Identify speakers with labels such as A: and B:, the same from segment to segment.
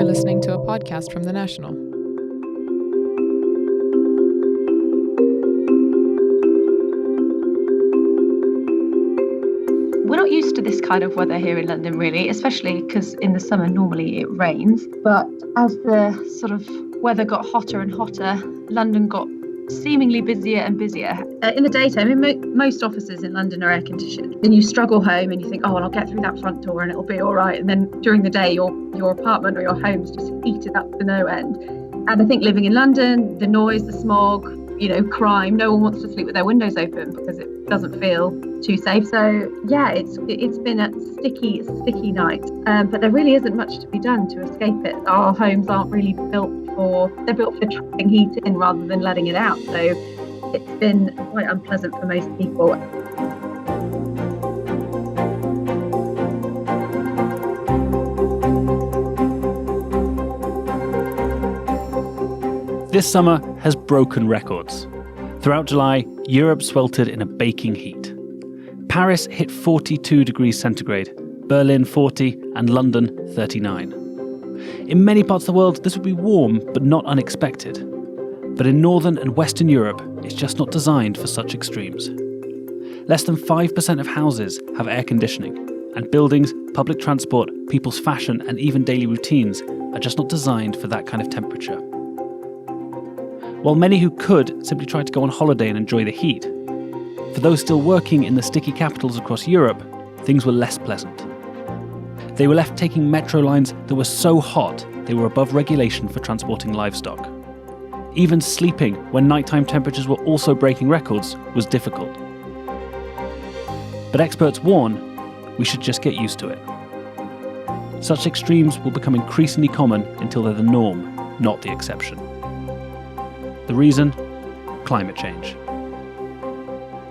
A: are listening to a podcast from The National.
B: We're not used to this kind of weather here in London, really, especially because in the summer normally it rains. But as the sort of weather got hotter and hotter, London got seemingly busier and busier. In the daytime, most offices in London are air conditioned. Then you struggle home and you think, oh, well, I'll get through that front door and it'll be all right. And then during the day, your apartment or your home's just heated up to no end. And I think living in London, the noise, the smog, crime, no one wants to sleep with their windows open because it doesn't feel too safe. So yeah, it's been a sticky night, but there really isn't much to be done to escape it. Our homes aren't really they're built for trapping heat in rather than letting it out. So it's been quite unpleasant for most people.
C: This summer has broken records. Throughout July, Europe sweltered in a baking heat. Paris hit 42 degrees centigrade, Berlin 40, and London 39. In many parts of the world, this would be warm, but not unexpected. But in Northern and Western Europe, it's just not designed for such extremes. Less than 5% of houses have air conditioning, and buildings, public transport, people's fashion, and even daily routines are just not designed for that kind of temperature. While many who could simply tried to go on holiday and enjoy the heat, for those still working in the sticky capitals across Europe, things were less pleasant. They were left taking metro lines that were so hot they were above regulation for transporting livestock. Even sleeping when nighttime temperatures were also breaking records was difficult. But experts warn we should just get used to it. Such extremes will become increasingly common until they're the norm, not the exception. The reason? Climate change.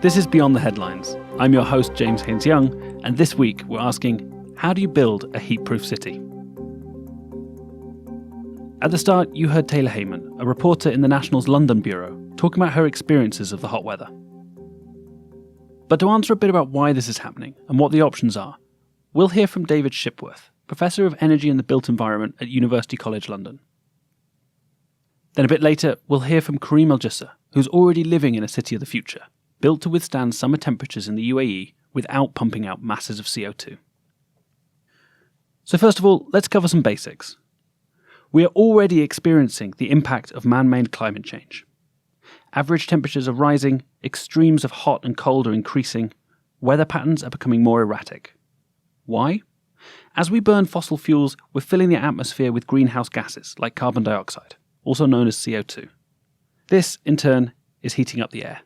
C: This is Beyond the Headlines. I'm your host, James Haines-Young, and this week we're asking, how do you build a heatproof city? At the start, you heard Taylor Heyman, a reporter in the National's London bureau, talking about her experiences of the hot weather. But to answer a bit about why this is happening and what the options are, we'll hear from David Shipworth, Professor of Energy and the Built Environment at University College London. Then a bit later, we'll hear from Karim Jisr, who's already living in a city of the future, built to withstand summer temperatures in the UAE without pumping out masses of CO2. So first of all, let's cover some basics. We are already experiencing the impact of man-made climate change. Average temperatures are rising, extremes of hot and cold are increasing, weather patterns are becoming more erratic. Why? As we burn fossil fuels, we're filling the atmosphere with greenhouse gases like carbon dioxide, also known as CO2. This, in turn, is heating up the air.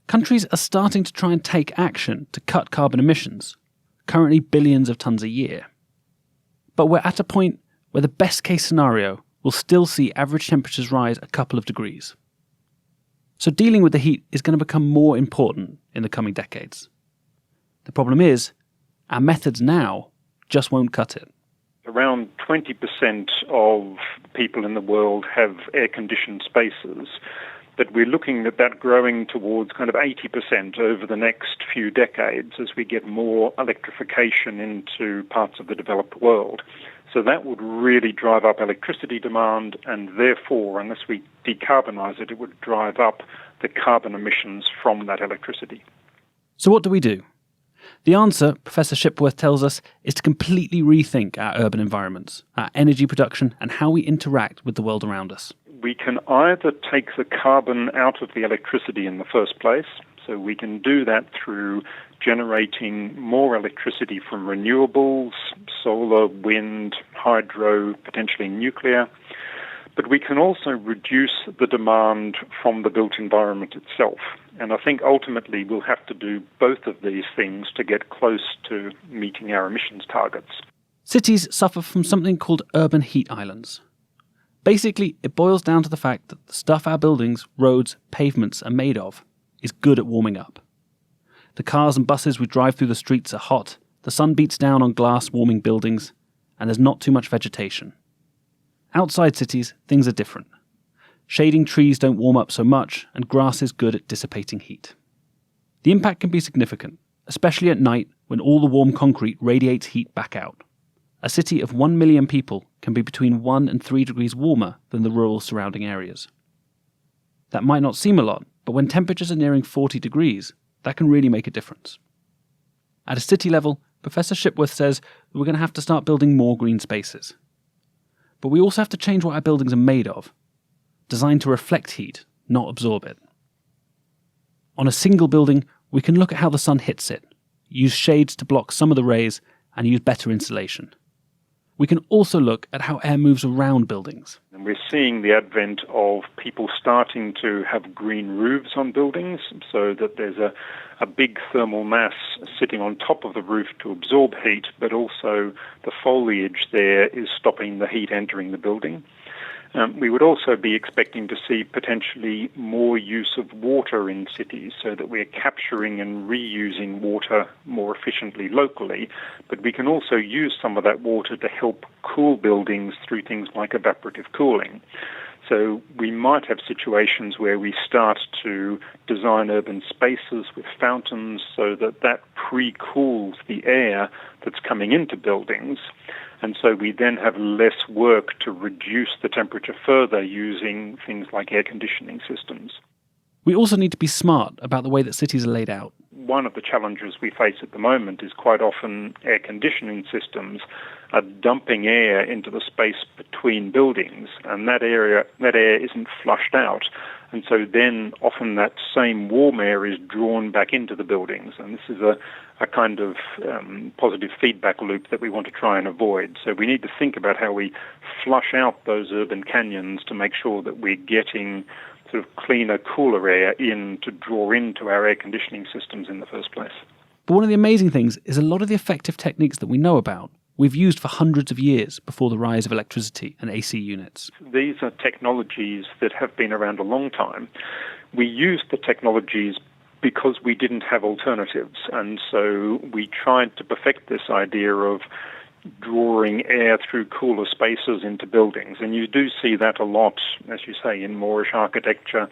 C: Countries are starting to try and take action to cut carbon emissions, currently billions of tonnes a year. But we're at a point where the best case scenario will still see average temperatures rise a couple of degrees. So dealing with the heat is going to become more important in the coming decades. The problem is, our methods now just won't cut it.
D: Around 20% of people in the world have air-conditioned spaces, but we're looking at that growing towards kind of 80% over the next few decades as we get more electrification into parts of the developed world. So that would really drive up electricity demand, and therefore, unless we decarbonize it, it would drive up the carbon emissions from that electricity.
C: So what do we do? The answer, Professor Shipworth tells us, is to completely rethink our urban environments, our energy production, and how we interact with the world around us.
D: We can either take the carbon out of the electricity in the first place, so we can do that through generating more electricity from renewables, solar, wind, hydro, potentially nuclear. But we can also reduce the demand from the built environment itself. And I think ultimately we'll have to do both of these things to get close to meeting our emissions targets.
C: Cities suffer from something called urban heat islands. Basically, it boils down to the fact that the stuff our buildings, roads, pavements are made of is good at warming up. The cars and buses we drive through the streets are hot, the sun beats down on glass warming buildings, and there's not too much vegetation. Outside cities, things are different. Shading trees don't warm up so much, and grass is good at dissipating heat. The impact can be significant, especially at night when all the warm concrete radiates heat back out. a city of 1 million people can be between 1 and 3 degrees warmer than the rural surrounding areas. That might not seem a lot, but when temperatures are nearing 40 degrees, that can really make a difference. At a city level, Professor Shipworth says that we're going to have to start building more green spaces. But we also have to change what our buildings are made of, designed to reflect heat, not absorb it. On a single building, we can look at how the sun hits it, use shades to block some of the rays, and use better insulation. We can also look at how air moves around buildings.
D: And we're seeing the advent of people starting to have green roofs on buildings, so that there's a big thermal mass sitting on top of the roof to absorb heat, but also the foliage there is stopping the heat entering the building. We would also be expecting to see potentially more use of water in cities, so that we're capturing and reusing water more efficiently locally, but we can also use some of that water to help cool buildings through things like evaporative cooling. So we might have situations where we start to design urban spaces with fountains so that that pre-cools the air that's coming into buildings. And so we then have less work to reduce the temperature further using things like air conditioning systems.
C: We also need to be smart about the way that cities are laid out.
D: One of the challenges we face at the moment is quite often air conditioning systems are dumping air into the space between buildings, and that air isn't flushed out. And so then often that same warm air is drawn back into the buildings. And this is a kind of positive feedback loop that we want to try and avoid. So we need to think about how we flush out those urban canyons to make sure that we're getting sort of cleaner, cooler air in to draw into our air conditioning systems in the first place.
C: But one of the amazing things is a lot of the effective techniques that we know about we've used for hundreds of years before the rise of electricity and AC units.
D: These are technologies that have been around a long time. We used the technologies because we didn't have alternatives, and so we tried to perfect this idea of drawing air through cooler spaces into buildings. And you do see that a lot, as you say, in Moorish architecture.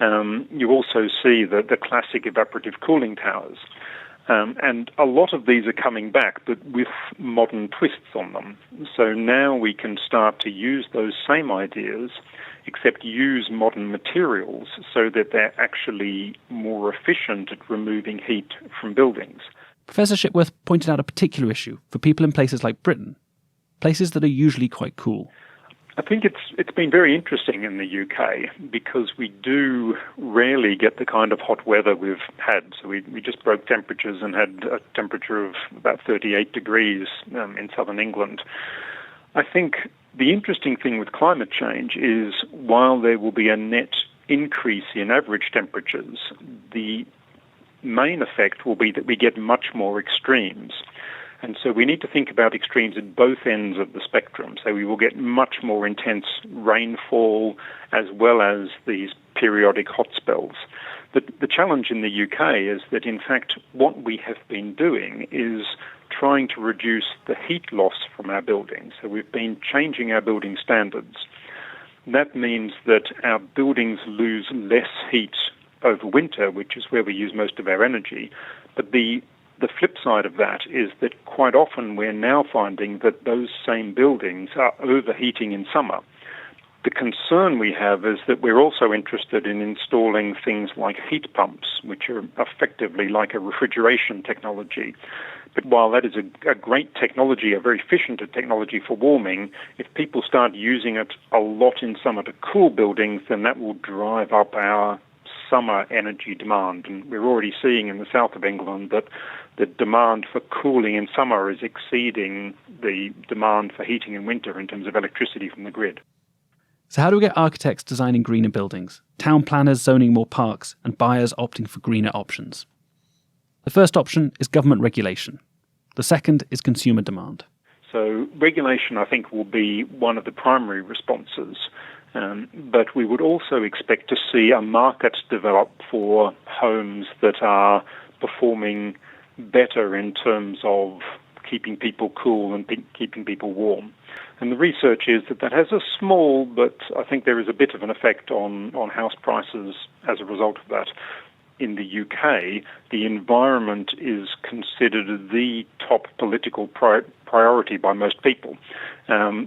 D: You also see the classic evaporative cooling towers. And a lot of these are coming back, but with modern twists on them. So now we can start to use those same ideas, except use modern materials so that they're actually more efficient at removing heat from buildings.
C: Professor Shipworth pointed out a particular issue for people in places like Britain, places that are usually quite cool.
D: I think it's been very interesting in the UK because we do rarely get the kind of hot weather we've had. So we just broke temperatures and had a temperature of about 38 degrees in southern England. I think the interesting thing with climate change is while there will be a net increase in average temperatures, the main effect will be that we get much more extremes. And so we need to think about extremes at both ends of the spectrum. So we will get much more intense rainfall as well as these periodic hot spells. But the challenge in the UK is that, in fact, what we have been doing is trying to reduce the heat loss from our buildings. So we've been changing our building standards. That means that our buildings lose less heat over winter, which is where we use most of our energy. But the flip side of that is that quite often we're now finding that those same buildings are overheating in summer. The concern we have is that we're also interested in installing things like heat pumps, which are effectively like a refrigeration technology. But while that is a great technology, a very efficient technology for warming, if people start using it a lot in summer to cool buildings, then that will drive up our summer energy demand. And we're already seeing in the south of England that the demand for cooling in summer is exceeding the demand for heating in winter in terms of electricity from the grid.
C: So how do we get architects designing greener buildings, town planners zoning more parks, and buyers opting for greener options? The first option is government regulation. The second is consumer demand.
D: So regulation, I think, will be one of the primary responses. But we would also expect to see a market develop for homes that are performing better in terms of keeping people cool and keeping people warm. And the research is that has a small, but I think there is a bit of an effect on house prices as a result of that. in the UK, the environment is considered the top political priority by most people,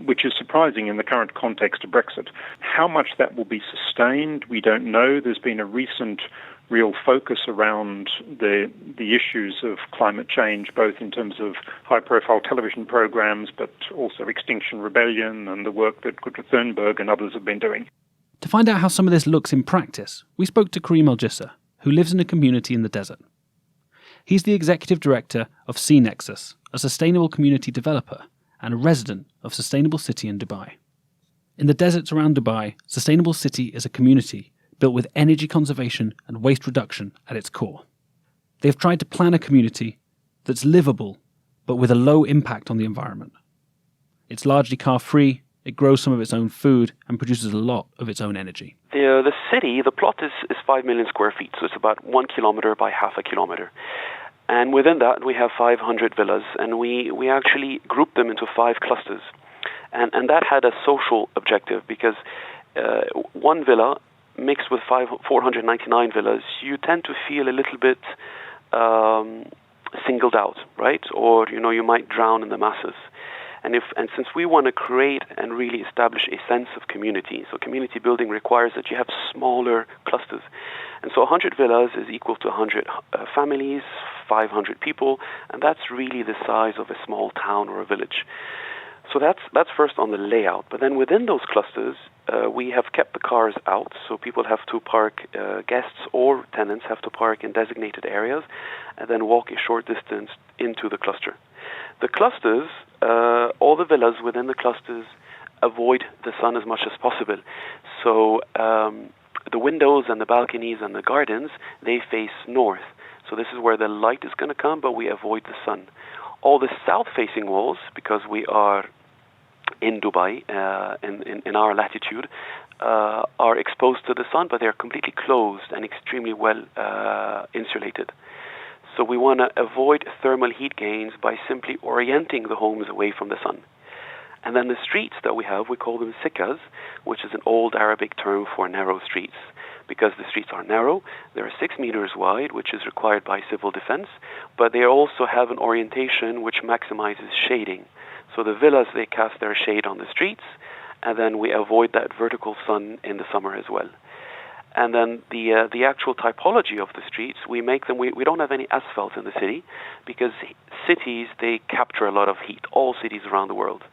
D: which is surprising in the current context of Brexit. How much that will be sustained, we don't know. There's been a recent real focus around the issues of climate change, both in terms of high-profile television programs, but also Extinction Rebellion and the work that Greta Thunberg and others have been doing.
C: To find out how some of this looks in practice, we spoke to Karim Jisr, who lives in a community in the desert. He's the executive director of See Nexus, a sustainable community developer and a resident of Sustainable City in Dubai. In the deserts around Dubai, Sustainable City is a community built with energy conservation and waste reduction at its core. They've tried to plan a community that's livable, but with a low impact on the environment. It's largely car-free, it grows some of its own food, and produces a lot of its own energy.
E: The city, the plot is 5 million square feet, so it's about 1 kilometer by half a kilometer. And within that, we have 500 villas, and we actually grouped them into 5 clusters. And that had a social objective, because one villa mixed with 499 villas, you tend to feel a little bit singled out, right? Or, you might drown in the masses. And since we want to create and really establish a sense of community, so community building requires that you have smaller clusters. And so 100 villas is equal to 100 families, 500 people, and that's really the size of a small town or a village. So that's first on the layout. But then within those clusters, we have kept the cars out, so people have to park, guests or tenants have to park in designated areas and then walk a short distance into the cluster. The clusters, all the villas within the clusters avoid the sun as much as possible. So the windows and the balconies and the gardens, they face north. So this is where the light is going to come, but we avoid the sun. All the south-facing walls, because we are in Dubai, in our latitude, are exposed to the sun, but they are completely closed and extremely well insulated. So we want to avoid thermal heat gains by simply orienting the homes away from the sun. And then the streets that we have, we call them sikkas, which is an old Arabic term for narrow streets. Because the streets are narrow, they are 6 meters wide, which is required by civil defense, but they also have an orientation which maximizes shading. So the villas, they cast their shade on the streets, and then we avoid that vertical sun in the summer as well. And then the actual typology of the streets, we make them, we don't have any asphalt in the city, because cities, they capture a lot of heat, all cities around the world.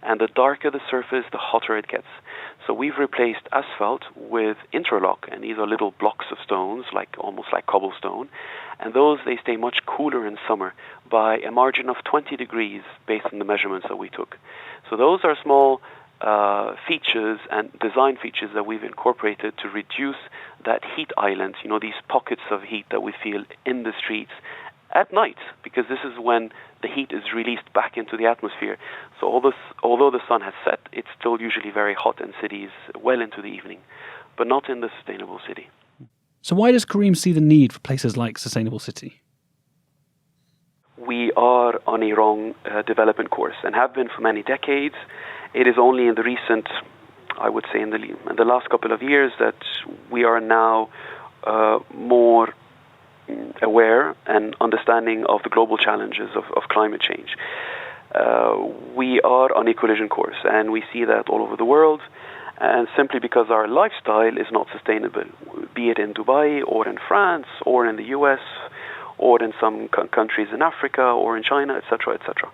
E: And the darker the surface, the hotter it gets. So we've replaced asphalt with interlock, and these are little blocks of stones, almost like cobblestone. And those, they stay much cooler in summer by a margin of 20 degrees based on the measurements that we took. So those are small features and design features that we've incorporated to reduce that heat island, these pockets of heat that we feel in the streets at night, because this is when the heat is released back into the atmosphere. So although the sun has set, it's still usually very hot in cities well into the evening, but not in the Sustainable City.
C: So why does Karim see the need for places like Sustainable City?
E: We are on a wrong development course and have been for many decades. It is only in the recent, I would say in the last couple of years, that we are now more aware and understanding of the global challenges of climate change. We are on a collision course, and we see that all over the world, and simply because our lifestyle is not sustainable, be it in Dubai or in France or in the US or in some countries in Africa or in China, etc., etc.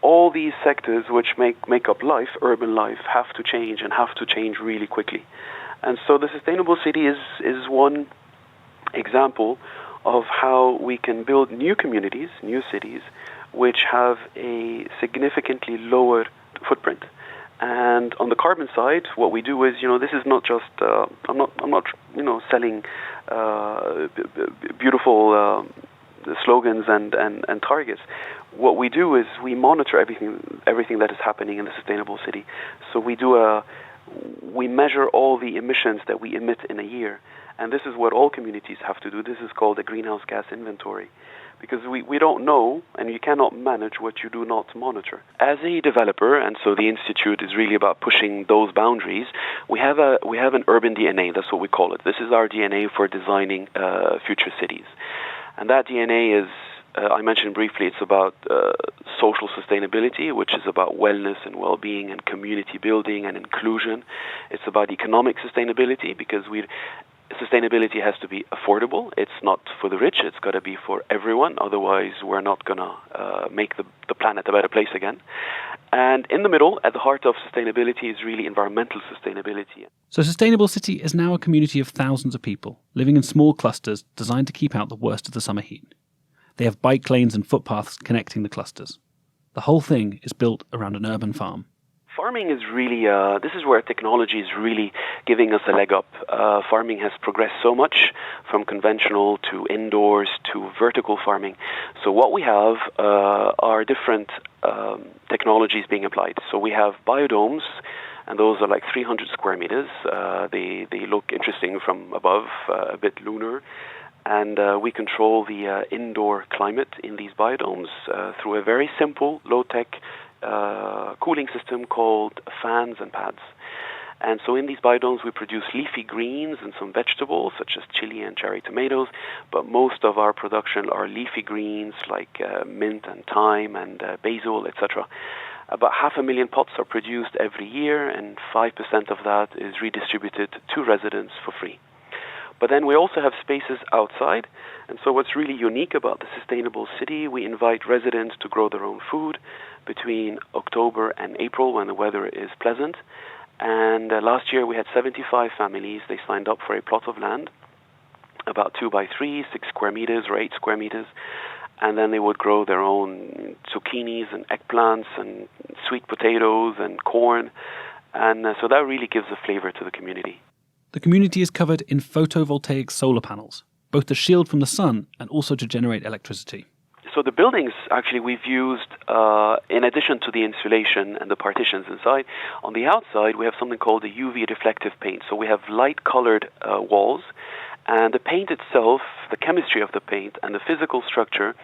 E: All these sectors which make up life, urban life, have to change and have to change really quickly. And so the Sustainable City is one example of how we can build new communities, new cities, which have a significantly lower footprint. And on the carbon side, what we do is, this is not just, I'm not, selling beautiful slogans and targets. What we do is we monitor everything that is happening in the Sustainable City. So we measure all the emissions that we emit in a year. And this is what all communities have to do. This is called a greenhouse gas inventory. because we don't know, and you cannot manage what you do not monitor. As a developer, and so the Institute is really about pushing those boundaries, we have an urban DNA, that's what we call it. This is our DNA for designing future cities. And that DNA is, I mentioned briefly, it's about social sustainability, which is about wellness and well-being and community building and inclusion. It's about economic sustainability, because sustainability has to be affordable. It's not for the rich. It's got to be for everyone. Otherwise, we're not going to make the planet a better place again. And in the middle, at the heart of sustainability, is really environmental sustainability.
C: So Sustainable City is now a community of thousands of people living in small clusters designed to keep out the worst of the summer heat. They have bike lanes and footpaths connecting the clusters. The whole thing is built around an urban farm.
E: Farming is really, this is where technology is really giving us a leg up. Farming has progressed so much, from conventional to indoors to vertical farming. So what we have are different technologies being applied. So we have biodomes, and those are like 300 square meters. They look interesting from above, a bit lunar. And we control the indoor climate in these biodomes through a very simple, low-tech cooling system called fans and pads. And so in these biodomes we produce leafy greens and some vegetables such as chili and cherry tomatoes, but most of our production are leafy greens like mint and thyme and basil, etc. About 500,000 pots are produced every year, and 5% of that is redistributed to residents for free. But then we also have spaces outside, and so what's really unique about the Sustainable City, we invite residents to grow their own food between October and April when the weather is pleasant. And last year we had 75 families. They signed up for a plot of land, about 2 by 3, 6 square meters or 8 square meters, and then they would grow their own zucchinis and eggplants and sweet potatoes and corn, and so that really gives a flavor to the community.
C: The community is covered in photovoltaic solar panels, both to shield from the sun and also to generate electricity.
E: So the buildings, actually, we've used, in addition to the insulation and the partitions inside, on the outside we have something called a UV reflective paint. So we have light-colored walls, and the paint itself, the chemistry of the paint and the physical structure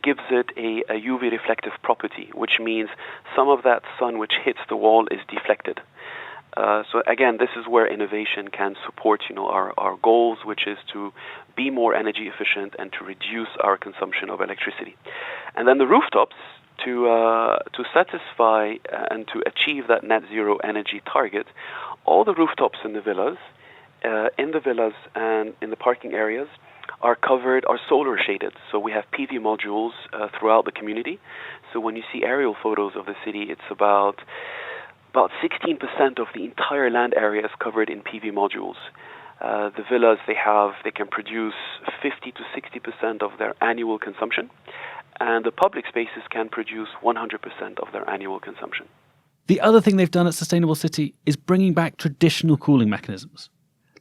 E: gives it a UV reflective property, which means some of that sun which hits the wall is deflected. So again, this is where innovation can support, our goals, which is to be more energy efficient and to reduce our consumption of electricity. And then the rooftops, to satisfy and to achieve that net zero energy target, all the rooftops in the villas and in the parking areas are solar shaded. So we have PV modules throughout the community. So when you see aerial photos of the city, it's about 16% of the entire land area is covered in PV modules. The villas, they can produce 50 to 60% of their annual consumption, and the public spaces can produce 100% of their annual consumption.
C: The other thing they've done at Sustainable City is bringing back traditional cooling mechanisms.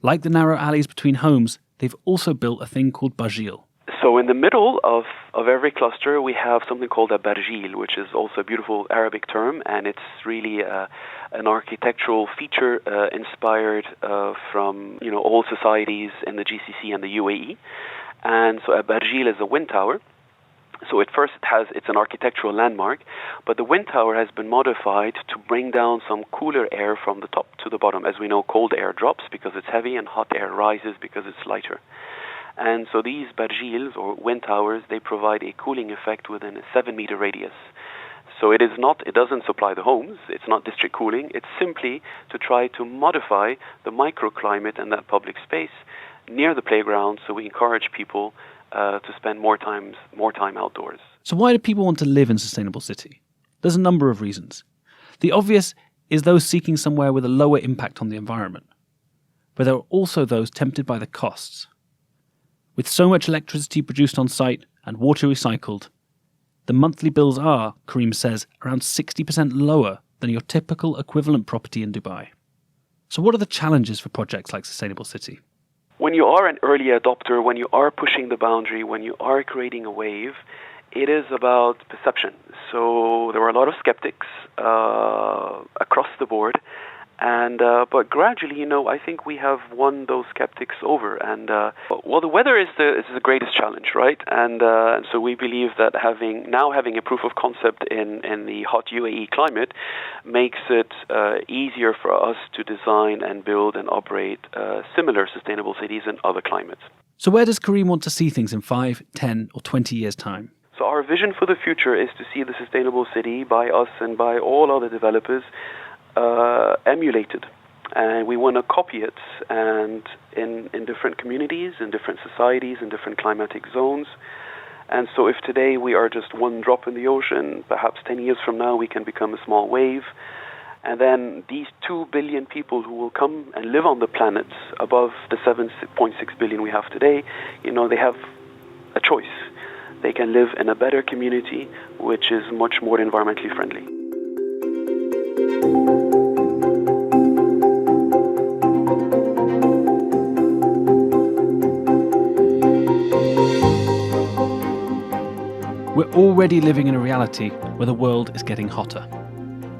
C: Like the narrow alleys between homes, they've also built a thing called bajil.
E: So in the middle of every cluster, we have something called a barjil, which is also a beautiful Arabic term, and it's really an architectural feature inspired from all societies in the GCC and the UAE. And so a barjil is a wind tower. So at first it's an architectural landmark, but the wind tower has been modified to bring down some cooler air from the top to the bottom. As we know, cold air drops because it's heavy, and hot air rises because it's lighter. And so these barjils, or wind towers, they provide a cooling effect within a 7-meter radius. So it doesn't supply the homes, it's not district cooling, it's simply to try to modify the microclimate in that public space near the playground, so we encourage people to spend more time outdoors.
C: So why do people want to live in Sustainable City? There's a number of reasons. The obvious is those seeking somewhere with a lower impact on the environment. But there are also those tempted by the costs. With so much electricity produced on site and water recycled, the monthly bills are, Karim says, around 60% lower than your typical equivalent property in Dubai. So what are the challenges for projects like Sustainable City?
E: When you are an early adopter, when you are pushing the boundary, when you are creating a wave, it is about perception. So there are a lot of skeptics across the board, But gradually, I think we have won those skeptics over. And the weather is the greatest challenge, right? And so we believe that having a proof of concept in the hot UAE climate makes it easier for us to design and build and operate similar sustainable cities in other climates.
C: So where does Karim want to see things in 5, 10 or 20 years' time?
E: So our vision for the future is to see the sustainable city by us and by all other developers emulated. And we want to copy it and in different communities, in different societies, in different climatic zones. And so if today we are just one drop in the ocean, perhaps 10 years from now we can become a small wave. And then these 2 billion people who will come and live on the planet above the 7.6 billion we have today, they have a choice. They can live in a better community, which is much more environmentally friendly.
C: We're already living in a reality where the world is getting hotter.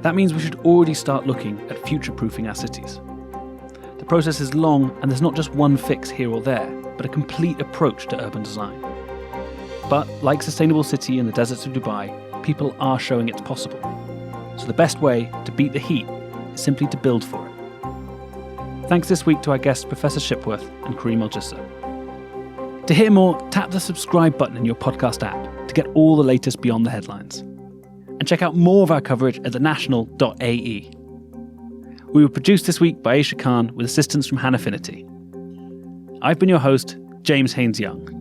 C: That means we should already start looking at future-proofing our cities. The process is long, and there's not just one fix here or there, but a complete approach to urban design. But like Sustainable City in the deserts of Dubai, people are showing it's possible. So the best way to beat the heat is simply to build for it. Thanks this week to our guests Professor Shipworth and Karim Jisr. To hear more, tap the subscribe button in your podcast app to get all the latest beyond the headlines. And check out more of our coverage at thenational.ae. We were produced this week by Aisha Khan with assistance from Hannah Finity. I've been your host, James Haines-Young.